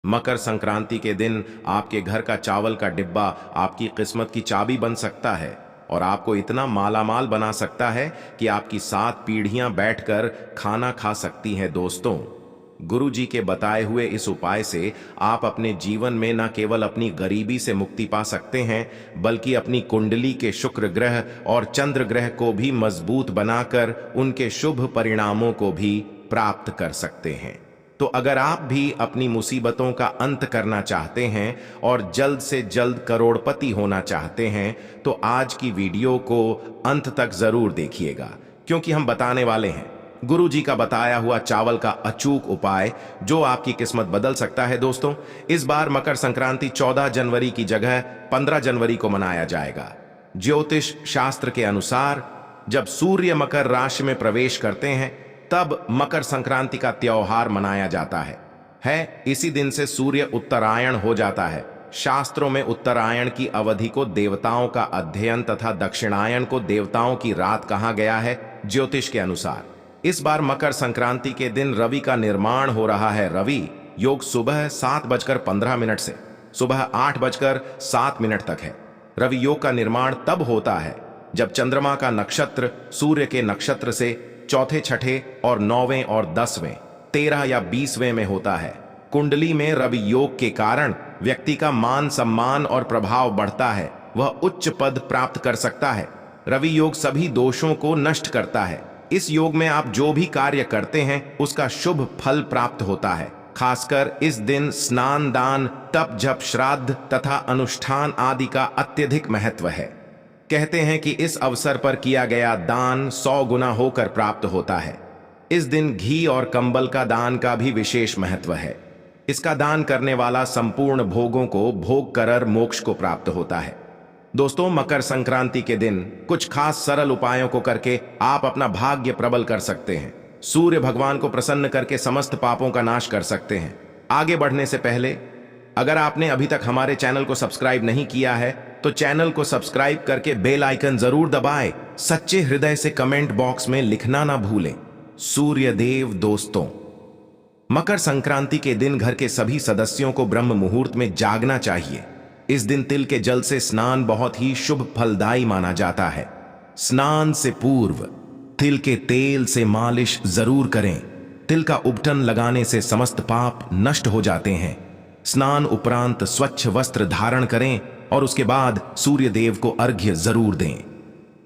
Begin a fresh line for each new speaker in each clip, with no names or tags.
मकर संक्रांति के दिन आपके घर का चावल का डिब्बा आपकी किस्मत की चाबी बन सकता है और आपको इतना मालामाल बना सकता है कि आपकी 7 पीढ़ियां बैठकर खाना खा सकती हैं। दोस्तों, गुरु जी के बताए हुए इस उपाय से आप अपने जीवन में न केवल अपनी गरीबी से मुक्ति पा सकते हैं, बल्कि अपनी कुंडली के शुक्र ग्रह और चंद्र ग्रह को भी मजबूत बनाकर उनके शुभ परिणामों को भी प्राप्त कर सकते हैं। तो अगर आप भी अपनी मुसीबतों का अंत करना चाहते हैं और जल्द से जल्द करोड़पति होना चाहते हैं, तो आज की वीडियो को अंत तक जरूर देखिएगा, क्योंकि हम बताने वाले हैं गुरु जी का बताया हुआ चावल का अचूक उपाय जो आपकी किस्मत बदल सकता है। दोस्तों, इस बार मकर संक्रांति 14 जनवरी की जगह 15 जनवरी को मनाया जाएगा। ज्योतिष शास्त्र के अनुसार जब सूर्य मकर राशि में प्रवेश करते हैं, तब मकर संक्रांति का त्योहार मनाया जाता है। इसी दिन से सूर्य उत्तरायण हो जाता है। शास्त्रों में उत्तरायण की अवधि को देवताओं का अध्ययन तथा दक्षिणायन को देवताओं की रात कहा गया है। ज्योतिष के अनुसार इस बार मकर संक्रांति के दिन रवि का निर्माण हो रहा है। रवि योग सुबह 7:15 से सुबह 8:07 तक है। रवि योग का निर्माण तब होता है जब चंद्रमा का नक्षत्र सूर्य के नक्षत्र से चौथे, छठे और 9वें और 10वें, 13 या 20वें में होता है। कुंडली में रवि योग के कारण व्यक्ति का मान सम्मान और प्रभाव बढ़ता है, वह उच्च पद प्राप्त कर सकता है। रवि योग सभी दोषों को नष्ट करता है। इस योग में आप जो भी कार्य करते हैं उसका शुभ फल प्राप्त होता है। खासकर इस दिन स्नान, दान, तप, जप, श्राद्ध तथा अनुष्ठान आदि का अत्यधिक महत्व है। कहते हैं कि इस अवसर पर किया गया दान 100 गुना होकर प्राप्त होता है। इस दिन घी और कंबल का दान का भी विशेष महत्व है। इसका दान करने वाला संपूर्ण भोगों को भोग कर मोक्ष को प्राप्त होता है। दोस्तों, मकर संक्रांति के दिन कुछ खास सरल उपायों को करके आप अपना भाग्य प्रबल कर सकते हैं। सूर्य भगवान को प्रसन्न करके समस्त पापों का नाश कर सकते हैं। आगे बढ़ने से पहले अगर आपने अभी तक हमारे चैनल को सब्सक्राइब नहीं किया है तो चैनल को सब्सक्राइब करके बेल आइकन जरूर दबाएं। सच्चे हृदय से कमेंट बॉक्स में लिखना ना भूलें। सूर्य देव। दोस्तों, मकर संक्रांति के दिन घर के सभी सदस्यों को ब्रह्म मुहूर्त में जागना चाहिए। इस दिन तिल के जल से स्नान बहुत ही शुभ फलदायी माना जाता है। स्नान से पूर्व तिल के तेल से मालिश जरूर करें। तिल का उबटन लगाने से समस्त पाप नष्ट हो जाते हैं। स्नान उपरांत स्वच्छ वस्त्र धारण करें और उसके बाद सूर्य देव को अर्घ्य जरूर दें।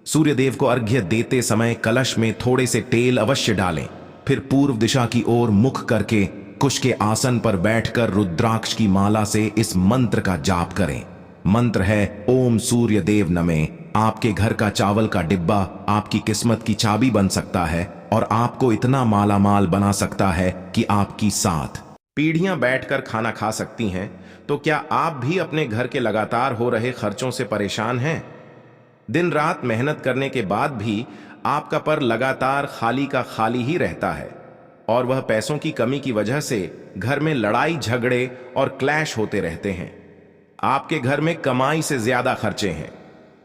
सूर्य देव को अर्घ्य देते समय कलश में थोड़े से तेल अवश्य डालें। फिर पूर्व दिशा की ओर मुख करके कुश के आसन पर बैठकर रुद्राक्ष की माला से इस मंत्र का जाप करें। मंत्र है ओम सूर्य देव नमः। आपके घर का चावल का डिब्बा आपकी किस्मत की चाबी बन सकता है और आपको इतना मालामाल बना सकता है कि आपकी 7 पीढ़ियां बैठकर खाना खा सकती हैं। तो क्या आप भी अपने घर के लगातार हो रहे खर्चों से परेशान हैं? दिन रात मेहनत करने के बाद भी आपका पर लगातार खाली का खाली ही रहता है और वह पैसों की कमी की वजह से घर में लड़ाई झगड़े और क्लैश होते रहते हैं। आपके घर में कमाई से ज्यादा खर्चे हैं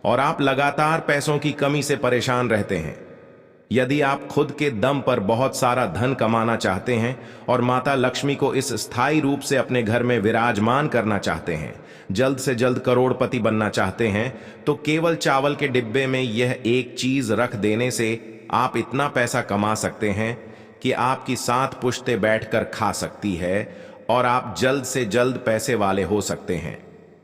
और आप लगातार पैसों की कमी से परेशान रहते हैं। यदि आप खुद के दम पर बहुत सारा धन कमाना चाहते हैं और माता लक्ष्मी को इस स्थायी रूप से अपने घर में विराजमान करना चाहते हैं, जल्द से जल्द करोड़पति बनना चाहते हैं, तो केवल चावल के डिब्बे में यह एक चीज रख देने से आप इतना पैसा कमा सकते हैं कि आपकी 7 पुश्तें बैठकर खा सकती है और आप जल्द से जल्द पैसे वाले हो सकते हैं।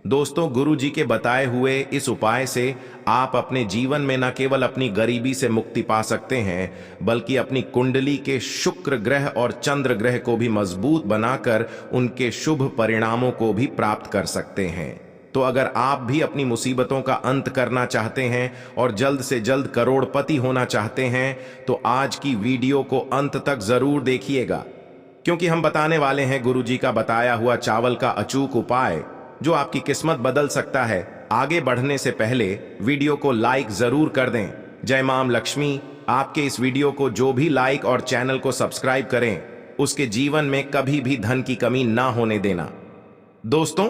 दोस्तों, गुरु जी के बताए हुए इस उपाय से आप अपने जीवन में न केवल अपनी गरीबी से मुक्ति पा सकते हैं, बल्कि अपनी कुंडली के शुक्र ग्रह और चंद्र ग्रह को भी मजबूत बनाकर उनके शुभ परिणामों को भी प्राप्त कर सकते हैं। तो अगर आप भी अपनी मुसीबतों का अंत करना चाहते हैं और जल्द से जल्द करोड़पति होना चाहते हैं, तो आज की वीडियो को अंत तक जरूर देखिएगा, क्योंकि हम बताने वाले हैं गुरु जी का बताया हुआ चावल का अचूक उपाय जो आपकी किस्मत बदल सकता है। आगे बढ़ने से पहले वीडियो को लाइक जरूर कर दें। जय मां लक्ष्मी आपके इस वीडियो को जो भी लाइक और चैनल को सब्सक्राइब करें, उसके जीवन में कभी भी धन की कमी ना होने देना। दोस्तों,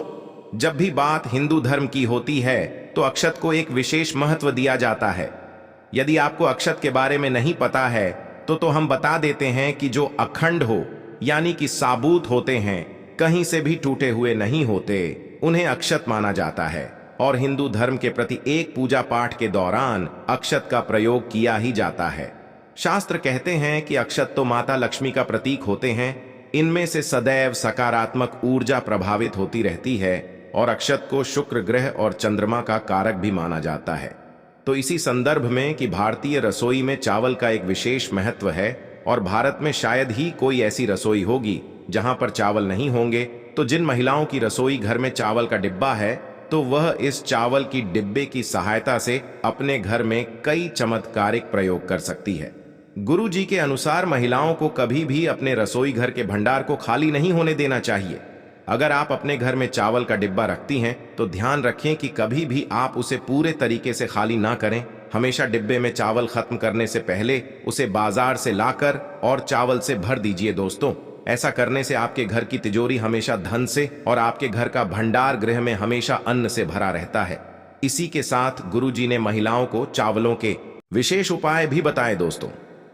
जब भी बात हिंदू धर्म की होती है तो अक्षत को एक विशेष महत्व दिया जाता है। यदि आपको अक्षत के बारे में नहीं पता है तो हम बता देते हैं कि जो अखंड हो यानी कि साबूत होते हैं, कहीं से भी टूटे हुए नहीं होते, उन्हें अक्षत माना जाता है और हिंदू धर्म के प्रति एक पूजा पाठ के दौरान अक्षत का प्रयोग किया ही जाता है। शास्त्र कहते हैं कि अक्षत तो माता लक्ष्मी का प्रतीक होते हैं, इनमें से सदैव सकारात्मक ऊर्जा प्रभावित होती रहती है और अक्षत को शुक्र ग्रह और चंद्रमा का कारक भी माना जाता है। तो इसी संदर्भ में कि भारतीय रसोई में चावल का एक विशेष महत्व है और भारत में शायद ही कोई ऐसी रसोई होगी जहां पर चावल नहीं होंगे, तो जिन महिलाओं की रसोई घर में चावल का डिब्बा है तो वह इस चावल की डिब्बे की सहायता से अपने घर में कई चमत्कारिक प्रयोग कर सकती है। गुरु जी के अनुसार महिलाओं को कभी भी अपने रसोई घर के भंडार को खाली नहीं होने देना चाहिए। अगर आप अपने घर में चावल का डिब्बा रखती हैं तो ध्यान रखें कि कभी भी आप उसे पूरे तरीके से खाली ना करें। हमेशा डिब्बे में चावल खत्म करने से पहले उसे बाजार से लाकर और चावल से भर दीजिए। दोस्तों, ऐसा करने से आपके घर की तिजोरी हमेशा धन से और आपके घर का भंडार गृह में हमेशा अन्न से भरा रहता है। इसी के साथ गुरु जी ने महिलाओं को चावलों के विशेष उपाय भी बताए। दोस्तों,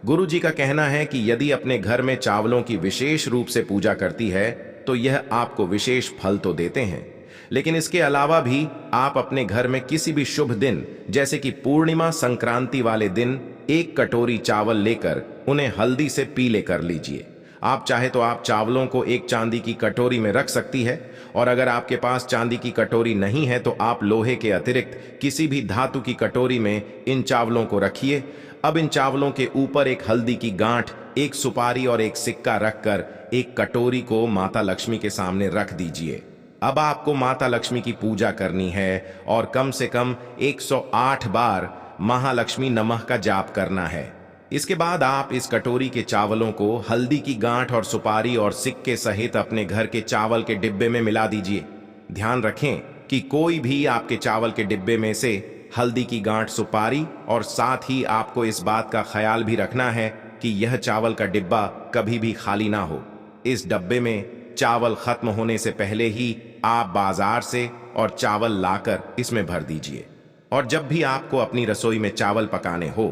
गुरु जी का कहना है कि यदि अपने घर में चावलों की विशेष रूप से पूजा करती है तो यह आपको विशेष फल तो देते हैं, लेकिन इसके अलावा भी आप अपने घर में किसी भी शुभ दिन जैसे कि पूर्णिमा, संक्रांति वाले दिन एक कटोरी चावल लेकर उन्हें हल्दी से पीले कर लीजिए। आप चाहे तो आप चावलों को एक चांदी की कटोरी में रख सकती है, और अगर आपके पास चांदी की कटोरी नहीं है तो आप लोहे के अतिरिक्त किसी भी धातु की कटोरी में इन चावलों को रखिए। अब इन चावलों के ऊपर एक हल्दी की गांठ, एक सुपारी और एक सिक्का रखकर एक कटोरी को माता लक्ष्मी के सामने रख दीजिए। अब आपको माता लक्ष्मी की पूजा करनी है और कम से कम 108 बार महालक्ष्मी नमः का जाप करना है। इसके बाद आप इस कटोरी के चावलों को हल्दी की गांठ और सुपारी और सिक्के सहित अपने घर के चावल के डिब्बे में मिला दीजिए। ध्यान रखें कि कोई भी आपके चावल के डिब्बे में से हल्दी की गांठ, सुपारी और साथ ही आपको इस बात का ख्याल भी रखना है कि यह चावल का डिब्बा कभी भी खाली ना हो। इस डब्बे में चावल खत्म होने से पहले ही आप बाजार से और चावल लाकर इसमें भर दीजिए, और जब भी आपको अपनी रसोई में चावल पकाने हो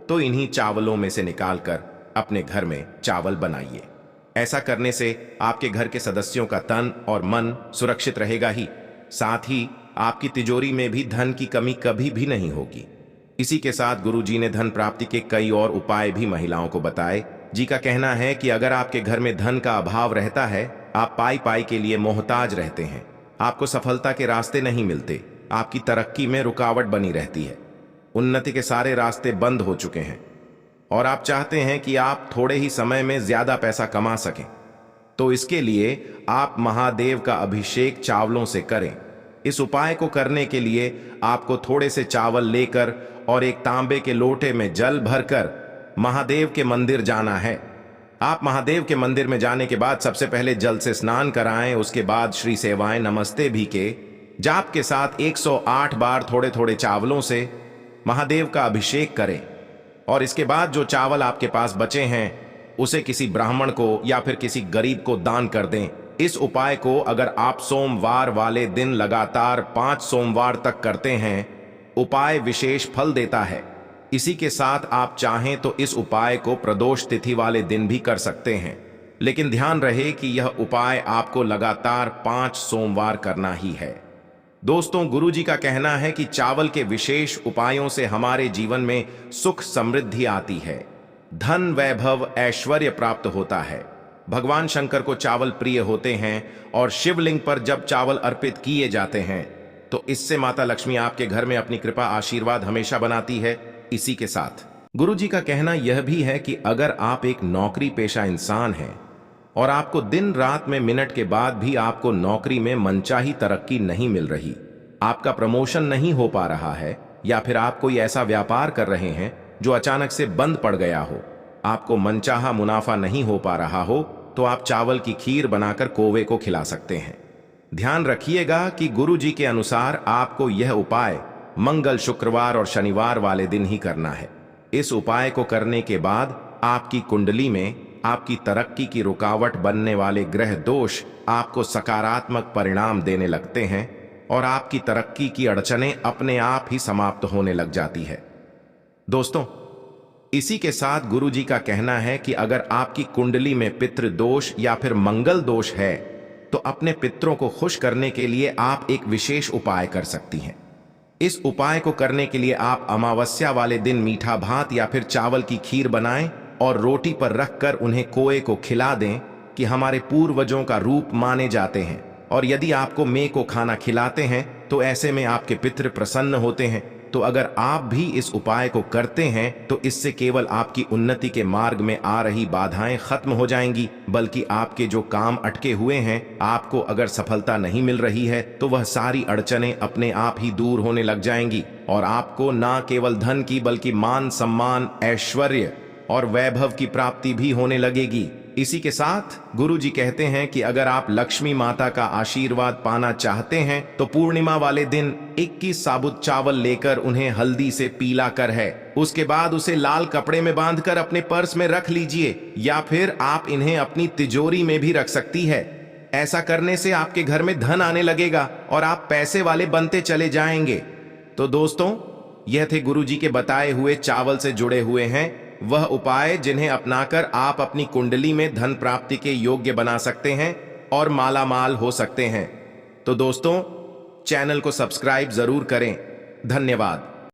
तो इन्हीं चावलों में से निकालकर अपने घर में चावल बनाइए। ऐसा करने से आपके घर के सदस्यों का तन और मन सुरक्षित रहेगा ही, साथ ही आपकी तिजोरी में भी धन की कमी कभी भी नहीं होगी। इसी के साथ गुरु जी ने धन प्राप्ति के कई और उपाय भी महिलाओं को बताए। जी का कहना है कि अगर आपके घर में धन का अभाव रहता है, आप पाई पाई के लिए मोहताज रहते हैं, आपको सफलता के रास्ते नहीं मिलते, आपकी तरक्की में रुकावट बनी रहती है, उन्नति के सारे रास्ते बंद हो चुके हैं और आप चाहते हैं कि आप थोड़े ही समय में ज्यादा पैसा कमा सकें, तो इसके लिए आप महादेव का अभिषेक चावलों से करें। इस उपाय को करने के लिए आपको थोड़े से चावल लेकर और एक तांबे के लोटे में जल भरकर महादेव के मंदिर जाना है। आप महादेव के मंदिर में जाने के बाद सबसे पहले जल से स्नान कराएं, उसके बाद श्री सेवाएं नमस्ते भी के जाप के साथ 108 बार थोड़े थोड़े चावलों से महादेव का अभिषेक करें, और इसके बाद जो चावल आपके पास बचे हैं उसे किसी ब्राह्मण को या फिर किसी गरीब को दान कर दें। इस उपाय को अगर आप सोमवार वाले दिन लगातार 5 सोमवार तक करते हैं, उपाय विशेष फल देता है। इसी के साथ आप चाहें तो इस उपाय को प्रदोष तिथि वाले दिन भी कर सकते हैं, लेकिन ध्यान रहे कि यह उपाय आपको लगातार 5 सोमवार करना ही है। दोस्तों, गुरु जी का कहना है कि चावल के विशेष उपायों से हमारे जीवन में सुख समृद्धि आती है, धन, वैभव, ऐश्वर्य प्राप्त होता है। भगवान शंकर को चावल प्रिय होते हैं और शिवलिंग पर जब चावल अर्पित किए जाते हैं तो इससे माता लक्ष्मी आपके घर में अपनी कृपा, आशीर्वाद हमेशा बनाती है। इसी के साथ गुरु जी का कहना यह भी है कि अगर आप एक नौकरी पेशा इंसान हैं और आपको दिन रात में मिनट के बाद भी आपको नौकरी में मनचाही तरक्की नहीं मिल रही, आपका प्रमोशन नहीं हो पा रहा है, या फिर आप कोई ऐसा व्यापार कर रहे हैं जो अचानक से बंद पड़ गया हो, आपको मनचाहा मुनाफा नहीं हो पा रहा हो, तो आप चावल की खीर बनाकर कौवे को खिला सकते हैं। ध्यान रखिएगा कि गुरु जी के अनुसार आपको यह उपाय मंगल, शुक्रवार और शनिवार वाले दिन ही करना है। इस उपाय को करने के बाद आपकी कुंडली में आपकी तरक्की की रुकावट बनने वाले ग्रह दोष आपको सकारात्मक परिणाम देने लगते हैं और आपकी तरक्की की अड़चनें अपने आप ही समाप्त होने लग जाती है। दोस्तों, इसी के साथ गुरु जी का कहना है कि अगर आपकी कुंडली में पितृ दोष या फिर मंगल दोष है तो अपने पितरों को खुश करने के लिए आप एक विशेष उपाय कर सकती हैं। इस उपाय को करने के लिए आप अमावस्या वाले दिन मीठा भात या फिर चावल की खीर बनाएं और रोटी पर रखकर उन्हें कोए को खिला दें कि हमारे पूर्वजों का रूप माने जाते हैं, और यदि आपको मे को खाना खिलाते हैं तो ऐसे में आपके पितृ प्रसन्न होते हैं। तो अगर आप भी इस उपाय को करते हैं तो इससे केवल आपकी उन्नति के मार्ग में आ रही बाधाएं खत्म हो जाएंगी, बल्कि आपके जो काम अटके हुए हैं, आपको अगर सफलता नहीं मिल रही है तो वह सारी अड़चनें अपने आप ही दूर होने लग जाएंगी और आपको ना केवल धन की बल्कि मान सम्मान, ऐश्वर्य और वैभव की प्राप्ति भी होने लगेगी। इसी के साथ गुरु जी कहते हैं कि अगर आप लक्ष्मी माता का आशीर्वाद पाना चाहते हैं तो पूर्णिमा वाले दिन 21 साबुत चावल लेकर उन्हें हल्दी से पीला कर है, उसके बाद उसे लाल कपड़े में बांधकर अपने पर्स में रख लीजिए, या फिर आप इन्हें अपनी तिजोरी में भी रख सकती है। ऐसा करने से आपके घर में धन आने लगेगा और आप पैसे वाले बनते चले जाएंगे। तो दोस्तों, यह थे गुरु जी के बताए हुए चावल से जुड़े हुए हैं वह उपाय जिन्हें अपनाकर आप अपनी कुंडली में धन प्राप्ति के योग्य बना सकते हैं और माला माल हो सकते हैं। तो दोस्तों, चैनल को सब्सक्राइब जरूर करें। धन्यवाद।